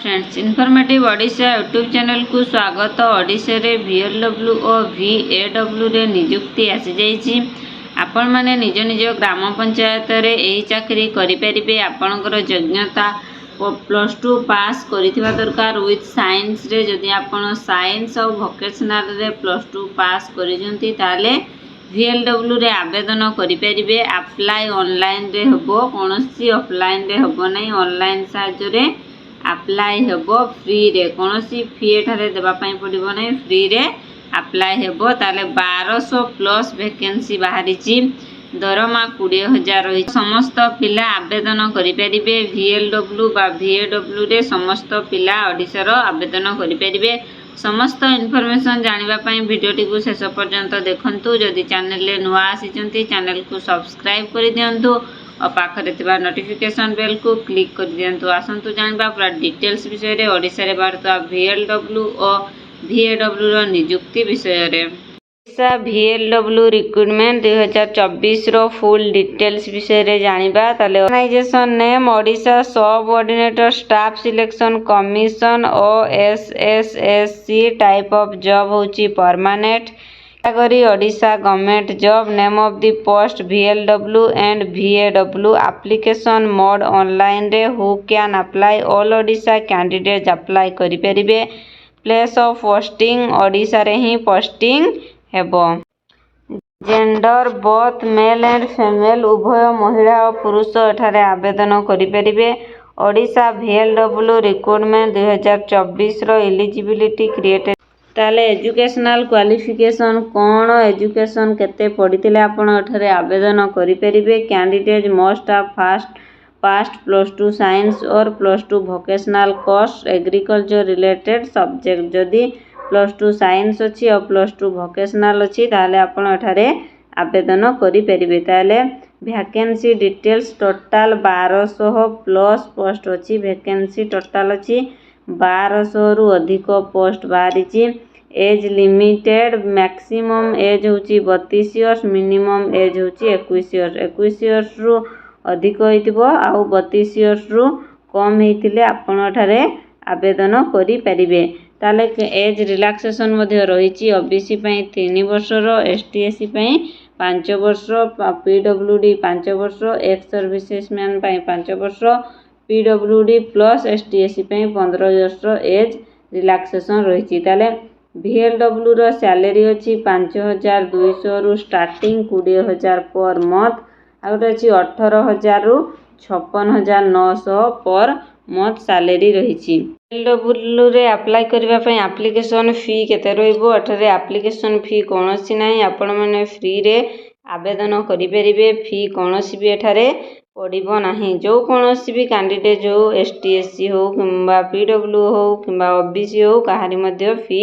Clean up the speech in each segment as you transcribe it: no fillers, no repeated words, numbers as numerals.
Friends informative Odisha YouTube channel को स्वागत। ओडिशा रे VLW और VAW रे नियुक्ति आसी जाइछि। आपण माने निज निज ग्राम पंचायत रे एही चाकरी करि परिबे। आपणकर योग्यता +2 पास करिथिबा दरकार विथ साइंस रे। जदि आपण साइंस और वोकेशनल रे +2 पास करिजंती ताले VLW रे आवेदन करि परिबे। अप्लाई ऑनलाइन रे हबो, कोनोसी ऑफलाइन रे हबो नै। ऑनलाइन साहाय्य रे अप्लाई हेबो फ्री रे, कोनोसी फी एठारे देबा पई पड़िबो नै, फ्री रे अप्लाई हेबो। ताले 1200 प्लस वैकेंसी बाहरिची, दरमा 20,000 रही। समस्त पिला आवेदन करि परिबे। VLW बा VAW रे समस्त पिला ओडिसा रो आवेदन करि परिबे। समस्त इनफॉरमेशन जानिबा पई वीडियोटी को शेष पर्यंत देखंतु। जदि चैनल ले नुआ आसीचंती चैनल को सब्सक्राइब करि दियंतु और पाखरे थिबा नोटिफिकेशन बेल को क्लिक कर दियंतु। आसंतु जानबा पूरा डिटेल्स विषय रे ओडिसा रे बारता VLW और VAW रो नियुक्ति विषय रे। ओडिशा VLW रिक्रूटमेंट 2024 रो फुल डिटेल्स विषय रे जानिबा। ताले organization name Odisha subordinate staff selection commission OSSSC। Type of job होची permanent. Category Odisha government job. Name of the post VLW and VAW। Application mode online रे। Who can apply? All Odisha candidates apply करि परिबे। Place of posting Odisha रे ही posting हेबो। Gender both male and female उभय महिला और पुरुष एठारे आवेदन करि परिबे। ओडिशा VLW रिक्रूटमेंट 2024 रो एलिजिबिलिटी क्रिएटेड। ताले एजुकेशनल क्वालिफिकेशन कोन, एजुकेशन केते पढ़िथिले आपण एठारे आवेदन करि परिबे। Candidate must have passed +2 science और +2 vocational course agriculture related subject. जदि +2 साइंस अछि और +2 वोकेशनल अछि ताले आपण एठारे आवेदन करि परिबे। ताले vacancy details total 1200 plus post अछि। वैकेंसी टोटल अछि 1200 रु अधिक पोस्ट बाहरिची। एज लिमिटेड मैक्सिमम एज होची 32 इयर्स, मिनिमम एज होची 21 इयर्स। 21 इयर्स रु अधिक होइतिबो आउ 32 इयर्स रु कम हेतिले आपण एठारे आवेदन करि परिबे। ताले एज रिलैक्सेशन मध्ये रहिची। ओबीसी पई 3 वर्ष रो, ST/SC पई 5 वर्ष, PWD 5 वर्ष, एक्स सर्विसेसमैन पई 5 वर्ष, PWD प्लस ST/SC पई 15 वर्ष एज रिलैक्सेशन रहिची। ताले VLW रो सैलरी अछि 5,200 रु स्टार्टिंग 20,000 पर मंथ। आउट अछि 18,000 रु 56,900 पर मंथ सैलरी रहिची। VLW रे अप्लाई करबा पई एप्लीकेशन फी केते रहइबो? एठारे एप्लीकेशन फी कोनोसी नाही, आपण माने फ्री रे आवेदन करि परिबे। फी कोनोसी भी एठारे पड़िबो नाही। जो कोनोसी भी कैंडिडेट जो ST/SC हो किंबा PW हो किंबा OBC हो काहारी मध्ये फी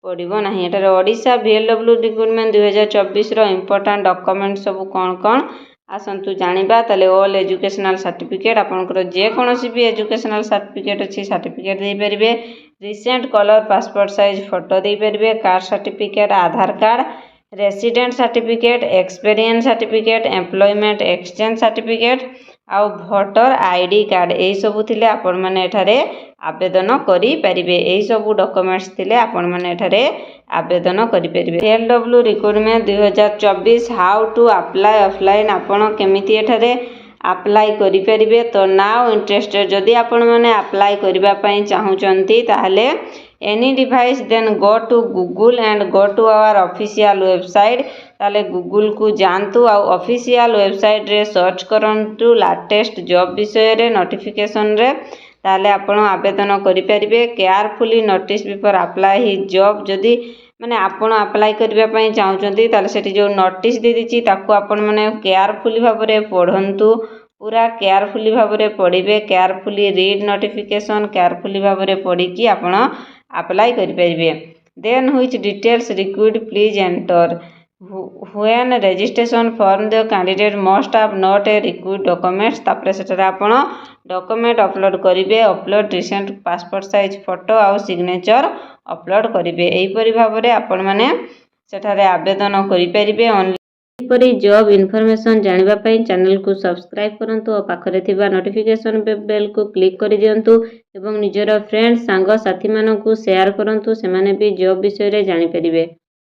पड़िबो नाही। एठारे ओडिशा VLW रिक्रूटमेंट 2024 रो इंपोर्टेंट डॉक्यूमेंट सब कोन कोन आसंतु जानिबा। ताले ऑल एजुकेशनल सर्टिफिकेट, आपनकर जे कोनोसी भी एजुकेशनल सर्टिफिकेट अछि सर्टिफिकेट देई परिबे। Recent colour passport size photo देई परिबे। Caste certificate, Aadhaar card, resident certificate, experience certificate, employment exchange certificate आउ वोटर ID कार्ड। एई सब थिले आपण माने एठारे आवेदन करि परिबे। एई सब डॉक्यूमेंट्स थिले आपण माने एठारे आवेदन करि परिबे। VLW recruitment 2024 how to apply offline. आपण केमिति एठारे अप्लाई करि परिबे। तो नाउ इंटरेस्टेड जदि आपण माने अप्लाई करिबा पई चाहुचंती ताहले any device then go to Google and go to our official website. ताले गूगल को जानतु आ ऑफिशियल वेबसाइट रे सर्च करंतु लेटेस्ट जॉब विषय रे नोटिफिकेशन रे। ताले आपण आवेदन करि परिबे। Carefully notice before apply his job. जदि माने आपण अप्लाई करिबा पई चाहुचंती ताले सेठी जो नोटिस दे दिची ताको आपण माने केयरफुली भाबरे पढंतु। पूरा केयरफुली भाबरे पढिबे। केयरफुली रीड नोटिफिकेशन, केयरफुली भाबरे पढी कि आपण अप्लाई करि परिबे। Then which details required please enter. When registration form the candidate must have not a required documents. तापरे सेटारे आपण डॉक्यूमेंट अपलोड करिबे। Upload recent passport size photo आउ सिग्नेचर अपलोड करिबे। एही परि भाबरे आपण माने सेठारे आवेदन करि परिबे। ଏହିପରି ଜବ୍ ଇନଫର୍ମେସନ୍ ଜାଣିବା ପାଇଁ ଚ୍ୟାନେଲକୁ ସବସ୍କ୍ରାଇବ୍ କରନ୍ତୁ ଓ ପାଖରେ ଥିବା ନୋଟିଫିକେସନ୍ ବେଲକୁ କ୍ଲିକ୍ କରିଦିଅନ୍ତୁ ଏବଂ ନିଜର ଫ୍ରେଣ୍ଡ ସାଙ୍ଗସାଥିମାନଙ୍କୁ ସେୟାର କରନ୍ତୁ, ସେମାନେ ବି ଜବ୍ ବିଷୟରେ ଜାଣିପାରିବେ।